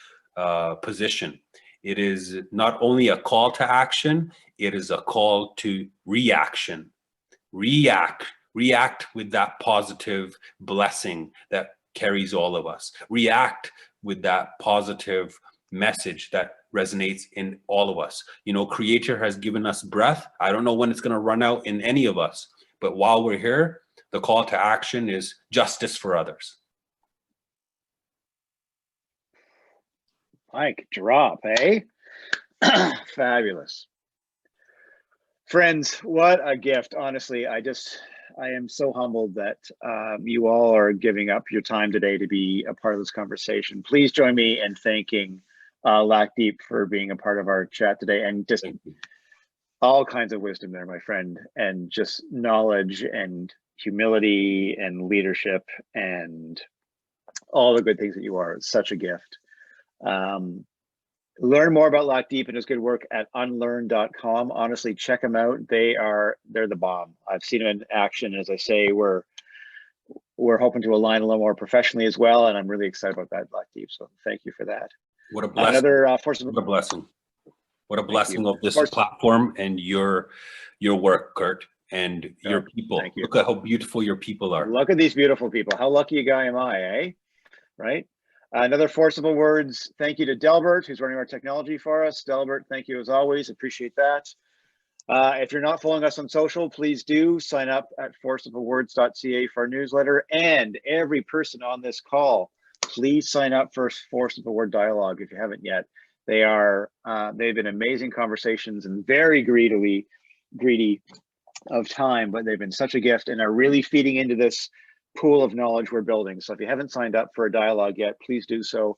position. It is not only a call to action, it is a call to reaction. React with that positive blessing that carries all of us. React with that positive message that resonates in all of us. You know, Creator has given us breath. I don't know when it's going to run out in any of us, but while we're here, the call to action is justice for others. Mike, drop, eh? Fabulous. Friends, what a gift. Honestly, I am so humbled that you all are giving up your time today to be a part of this conversation. Please join me in thanking Lackdeep for being a part of our chat today, and just all kinds of wisdom there, my friend, and just knowledge and humility and leadership and all the good things that you are. It's such a gift. Learn more about Lackdeep and his good work at unlearn.com. Honestly, check them out. They're the bomb. I've seen them in action. As I say, we're hoping to align a little more professionally as well, and I'm really excited about that, Lackdeep. So thank you for that. What a blessing! Another what a blessing! What a blessing of this platform and your work, Kurt, and your people. Thank you. Look at how beautiful your people are. Look at these beautiful people. How lucky a guy am I, eh? Right? Another Forcible Words, thank you to Delbert, who's running our technology for us. Delbert, thank you as always, appreciate that. If you're not following us on social, please do sign up at FourSimpleWords.ca for our newsletter. And every person on this call, please sign up for Forcible Word Dialogue if you haven't yet. They've been amazing conversations and very greedy of time, but they've been such a gift and are really feeding into this pool of knowledge we're building. So if you haven't signed up for a dialogue yet, please do so.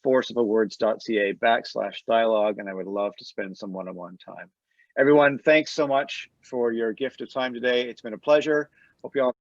FourSimpleWords.ca/dialogue, and I would love to spend some one-on-one time. Everyone, thanks so much for your gift of time today. It's been a pleasure. Hope you all